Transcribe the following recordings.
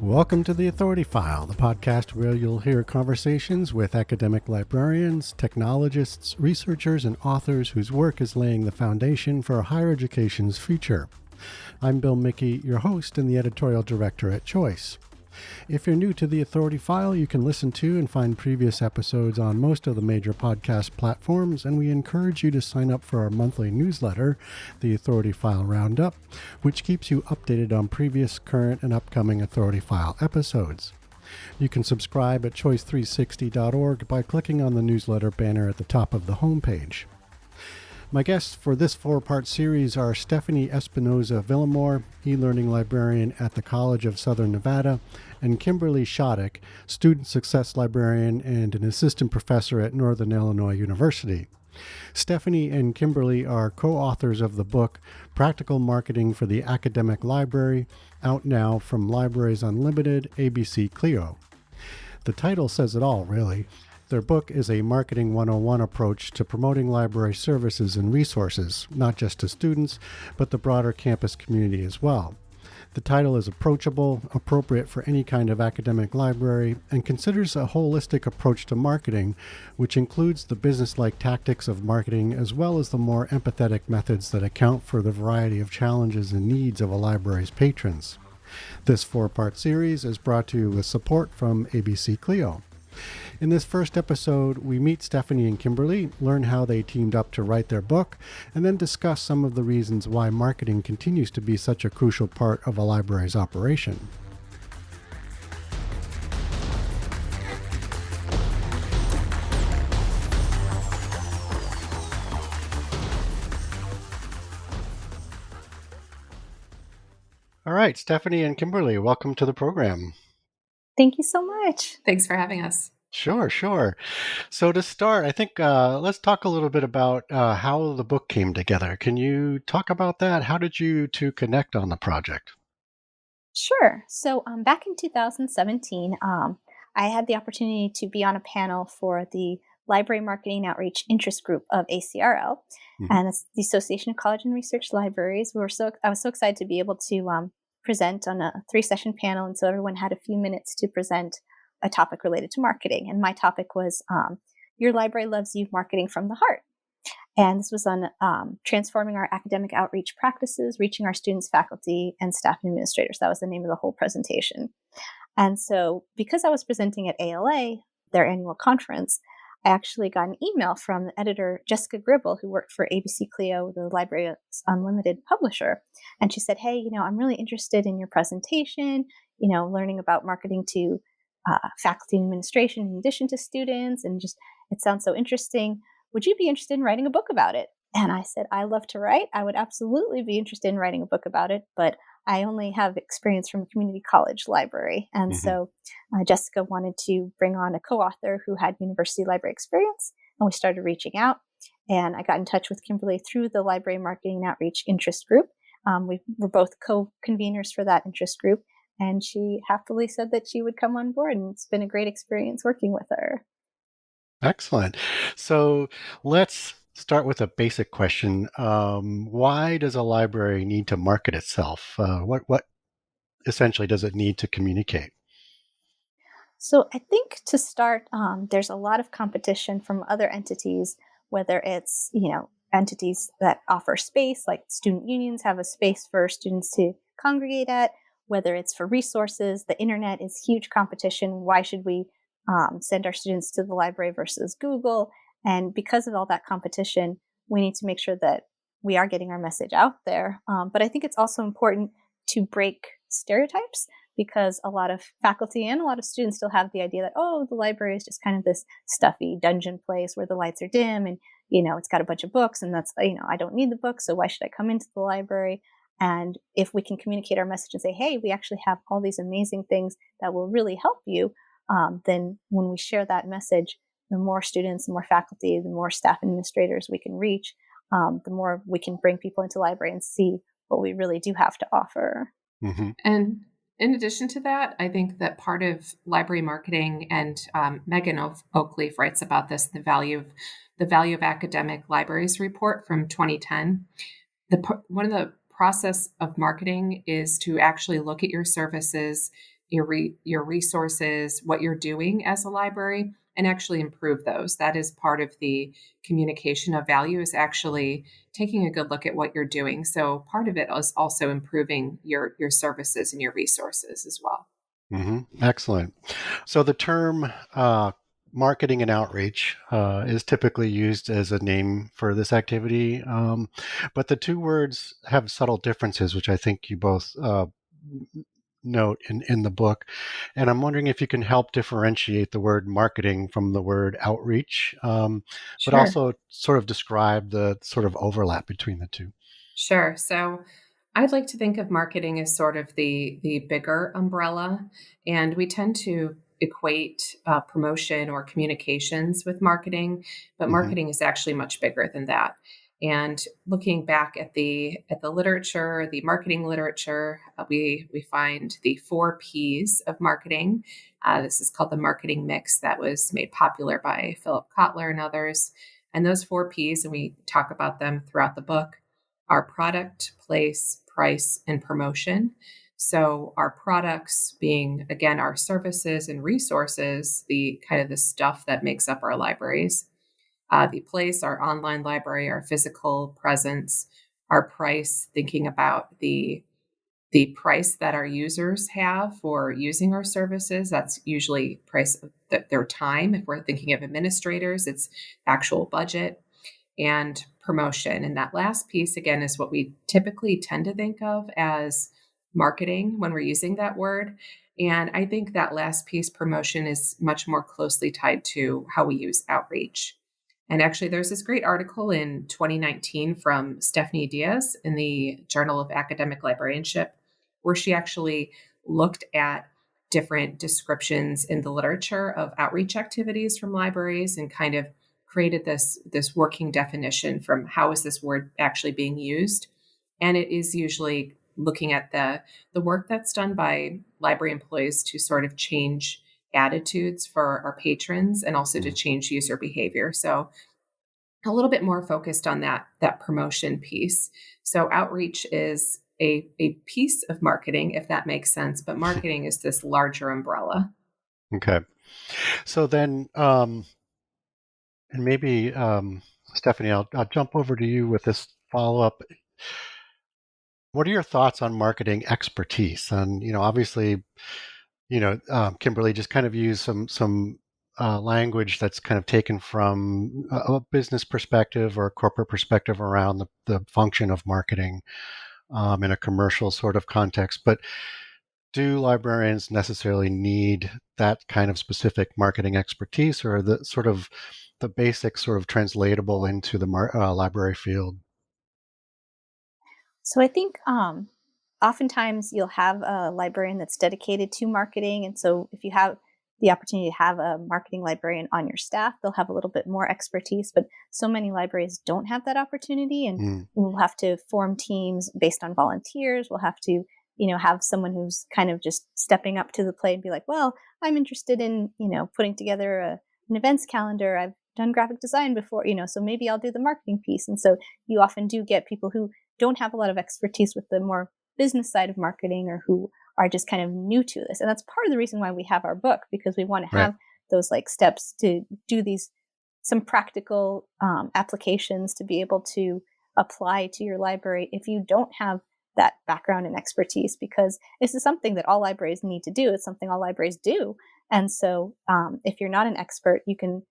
Welcome to The Authority File, the podcast where you'll hear conversations with academic librarians, technologists, researchers, and authors whose work is laying the foundation for higher education's future. I'm Bill Mickey, your host and the editorial director at Choice. If you're new to The Authority File, you can listen to and find previous episodes on most of the major podcast platforms, and we encourage you to sign up for our monthly newsletter, The Authority File Roundup, which keeps you updated on previous, current, and upcoming Authority File episodes. You can subscribe at choice360.org by clicking on the newsletter banner at the top of the homepage. My guests for this four-part series are Stephanie Espinoza-Villamor, e-learning librarian at the College of Southern Nevada, and Kimberly Shattuck, student success librarian and an assistant professor at Northern Illinois University. Stephanie and Kimberly are co-authors of the book Practical Marketing for the Academic Library, out now from Libraries Unlimited, ABC Clio. The title says it all, really. Their book is a Marketing 101 approach to promoting library services and resources, not just to students, but the broader campus community as well. The title is approachable, appropriate for any kind of academic library, and considers a holistic approach to marketing, which includes the business-like tactics of marketing as well as the more empathetic methods that account for the variety of challenges and needs of a library's patrons. This four-part series is brought to you with support from ABC Clio. In this first episode, we meet Stephanie and Kimberly, learn how they teamed up to write their book, and then discuss some of the reasons why marketing continues to be such a crucial part of a library's operation. All right, Stephanie and Kimberly, welcome to the program. Thank you so much. Thanks for having us. Sure. So to start, I think let's talk a little bit about how the book came together. Can you talk about that? How did you two connect on the project? Sure. So back in 2017, I had the opportunity to be on a panel for the Library Marketing Outreach Interest Group of ACRL, and it's the Association of College and Research Libraries. I was so excited to be able to present on a 3-session panel, and so everyone had a few minutes to present a topic related to marketing. And my topic was Your Library Loves You, Marketing from the Heart. And this was on transforming our academic outreach practices, reaching our students, faculty, and staff and administrators. That was the name of the whole presentation. And so because I was presenting at ALA, their annual conference, I actually got an email from the editor, Jessica Gribble, who worked for ABC Clio, the Libraries Unlimited publisher. And she said, hey, I'm really interested in your presentation, learning about marketing to faculty and administration in addition to students, and just it sounds so interesting. Would you be interested in writing a book about it? And I said, I love to write. I would absolutely be interested in writing a book about it, but I only have experience from a community college library. And so Jessica wanted to bring on a co-author who had university library experience, and we started reaching out. And I got in touch with Kimberly through the Library Marketing Outreach Interest Group. We were both co-conveners for that interest group. And she happily said that she would come on board, and it's been a great experience working with her. Excellent. So let's start with a basic question. Why does a library need to market itself? What essentially does it need to communicate? So I think to start, there's a lot of competition from other entities, whether it's, entities that offer space, like student unions have a space for students to congregate at, whether it's for resources. The internet is huge competition. Why should we send our students to the library versus Google? And because of all that competition, we need to make sure that we are getting our message out there. But I think it's also important to break stereotypes, because a lot of faculty and a lot of students still have the idea that, the library is just kind of this stuffy dungeon place where the lights are dim and, it's got a bunch of books, and that's, I don't need the books, so why should I come into the library? And if we can communicate our message and say, hey, we actually have all these amazing things that will really help you, then when we share that message, the more students, the more faculty, the more staff administrators we can reach, the more we can bring people into the library and see what we really do have to offer. And in addition to that, I think that part of library marketing, and Megan Oakleaf writes about this, the value of academic libraries report from 2010. One of the process of marketing is to actually look at your services, your resources, what you're doing as a library, and actually improve those. That is part of the communication of value, is actually taking a good look at what you're doing. So part of it is also improving your services and your resources as well. Excellent. So the term marketing and outreach is typically used as a name for this activity, but the two words have subtle differences, which I think you both note in the book. And I'm wondering if you can help differentiate the word marketing from the word outreach, but Sure. also sort of describe the sort of overlap between the two. Sure. So I'd like to think of marketing as sort of the bigger umbrella, and we tend to equate promotion or communications with marketing, but Hmm. marketing is actually much bigger than that. And looking back at the literature, the marketing literature, we find the 4 Ps of marketing. This is called the marketing mix, that was made popular by Philip Kotler and others. And those 4 Ps, and we talk about them throughout the book, our product, place, price, and promotion. So our products being, again, our services and resources, the kind of the stuff that makes up our libraries. The place, our online library, our physical presence. Our price, thinking about the price that our users have for using our services. That's usually price of their time. If we're thinking of administrators, it's actual budget, and promotion. And that last piece, again, is what we typically tend to think of as marketing when we're using that word. And I think that last piece, promotion, is much more closely tied to how we use outreach. And actually, there's this great article in 2019 from Stephanie Diaz in the Journal of Academic Librarianship, where she actually looked at different descriptions in the literature of outreach activities from libraries and kind of created this working definition from how is this word actually being used. And it is usually looking at the work that's done by library employees to sort of change attitudes for our patrons and also to change user behavior. So a little bit more focused on that promotion piece. So outreach is a piece of marketing, if that makes sense, but marketing is this larger umbrella. Okay. So then, and maybe, Stephanie, I'll jump over to you with this follow up. What are your thoughts on marketing expertise? And obviously, Kimberly just kind of used some language that's kind of taken from a business perspective or a corporate perspective around the function of marketing in a commercial sort of context. But do librarians necessarily need that kind of specific marketing expertise, or the sort of the basics sort of translatable into the library field? So I think oftentimes you'll have a librarian that's dedicated to marketing. And so if you have the opportunity to have a marketing librarian on your staff, they'll have a little bit more expertise. But so many libraries don't have that opportunity. And Mm, we'll have to form teams based on volunteers. We'll have to, have someone who's kind of just stepping up to the plate and be like, well, I'm interested in, putting together an events calendar. I've done graphic design before, so maybe I'll do the marketing piece. And so you often do get people who don't have a lot of expertise with the more business side of marketing, or who are just kind of new to this. And that's part of the reason why we have our book, because we want to right. have those like steps to do these some practical applications to be able to apply to your library if you don't have that background and expertise, because this is something that all libraries need to do. It's something all libraries do. And so if you're not an expert, you can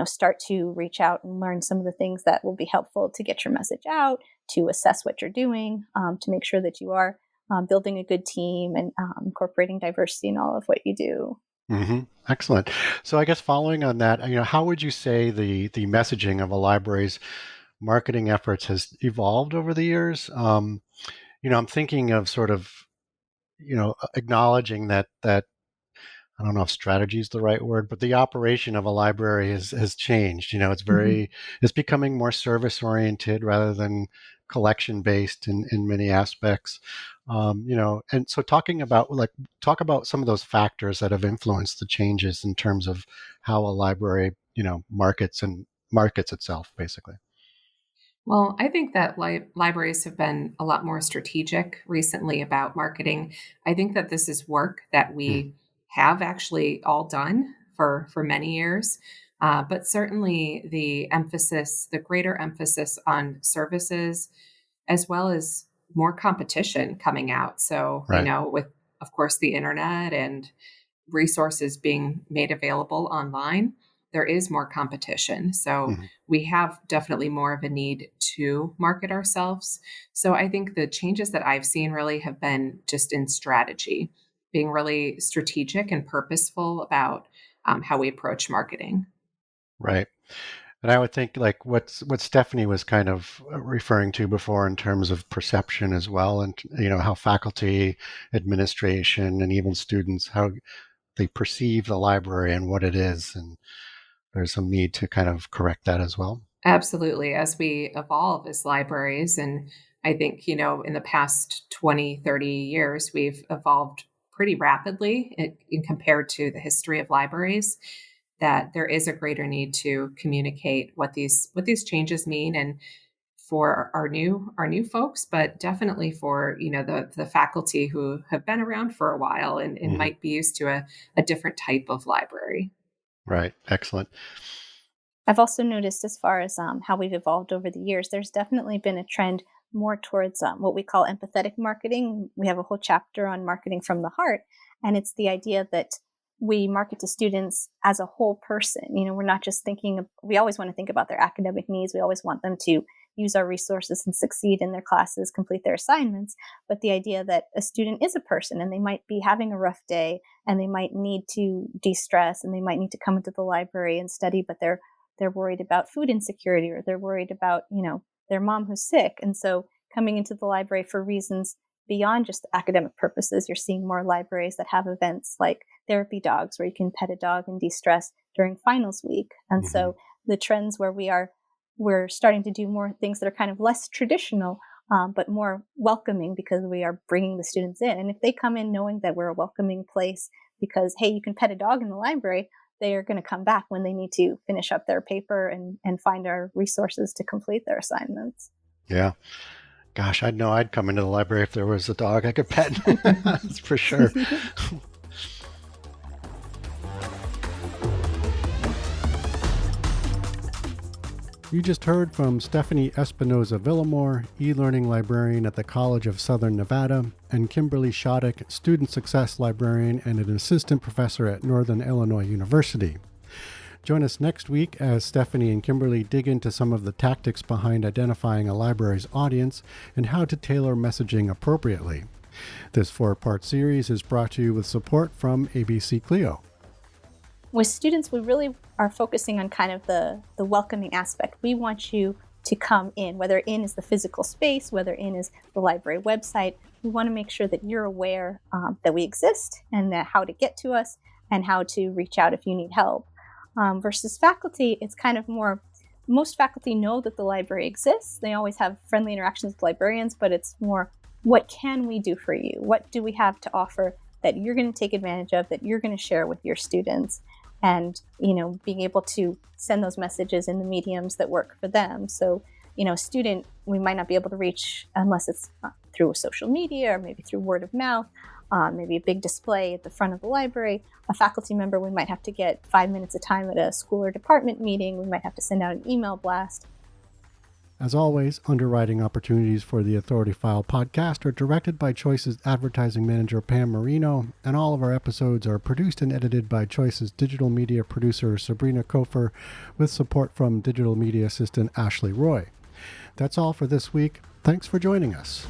start to reach out and learn some of the things that will be helpful to get your message out, to assess what you're doing, to make sure that you are building a good team and incorporating diversity in all of what you do. Excellent. So I guess following on that, how would you say the messaging of a library's marketing efforts has evolved over the years? I'm thinking of sort of, acknowledging that I don't know if strategy is the right word, but the operation of a library has changed. Mhm. It's becoming more service oriented rather than collection based in many aspects. And so talk about some of those factors that have influenced the changes in terms of how a library, markets itself, basically. Well, I think that libraries have been a lot more strategic recently about marketing. I think that this is work that Mm. we have actually all done for many years. But certainly the greater emphasis on services, as well as more competition coming out. So, Right. with, of course, the internet and resources being made available online, there is more competition. So Mhm. we have definitely more of a need to market ourselves. So I think the changes that I've seen really have been just in strategy, being really strategic and purposeful about how we approach marketing. Right. And I would think like what Stephanie was kind of referring to before in terms of perception as well, and how faculty, administration, and even students, how they perceive the library and what it is, and there's some need to kind of correct that as well. Absolutely. As we evolve as libraries, and I think, in the past 20, 30 years, we've evolved pretty rapidly in compared to the history of libraries, that there is a greater need to communicate what these changes mean, and for our new folks, but definitely for, the faculty who have been around for a while and Hmm. might be used to a different type of library. Right. Excellent. I've also noticed, as far as how we've evolved over the years, there's definitely been a trend more towards what we call empathetic marketing. We have a whole chapter on marketing from the heart, and it's the idea that we market to students as a whole person. We're not just we always want to think about their academic needs. We always want them to use our resources and succeed in their classes, complete their assignments. But the idea that a student is a person and they might be having a rough day and they might need to de-stress and they might need to come into the library and study, but they're worried about food insecurity, or they're worried about, their mom who's sick. And so coming into the library for reasons beyond just academic purposes, you're seeing more libraries that have events like therapy dogs, where you can pet a dog and de-stress during finals week. And Hmm. so the trends where we're starting to do more things that are kind of less traditional, but more welcoming, because we are bringing the students in. And if they come in knowing that we're a welcoming place because, hey, you can pet a dog in the library, they are going to come back when they need to finish up their paper and find our resources to complete their assignments. Yeah. Gosh, I'd know I'd come into the library if there was a dog I could pet. That's for sure. You just heard from Stephanie Espinoza Villamore, e-learning librarian at the College of Southern Nevada, and Kimberly Shoddick, student success librarian and an assistant professor at Northern Illinois University. Join us next week as Stephanie and Kimberly dig into some of the tactics behind identifying a library's audience and how to tailor messaging appropriately. This 4-part series is brought to you with support from ABC Clio. With students, we really are focusing on kind of the welcoming aspect. We want you to come in, whether in is the physical space, whether in is the library website. We want to make sure that you're aware that we exist, and that how to get to us and how to reach out if you need help. Versus faculty, it's kind of more, most faculty know that the library exists. They always have friendly interactions with librarians, but it's more, what can we do for you? What do we have to offer that you're going to take advantage of, that you're going to share with your students? And, being able to send those messages in the mediums that work for them. So, a student we might not be able to reach unless it's through social media or maybe through word of mouth, maybe a big display at the front of the library. A faculty member, we might have to get 5 minutes of time at a school or department meeting. We might have to send out an email blast. As always, underwriting opportunities for the Authority File podcast are directed by Choice's advertising manager, Pam Marino, and all of our episodes are produced and edited by Choice's digital media producer, Sabrina Kofer, with support from digital media assistant, Ashley Roy. That's all for this week. Thanks for joining us.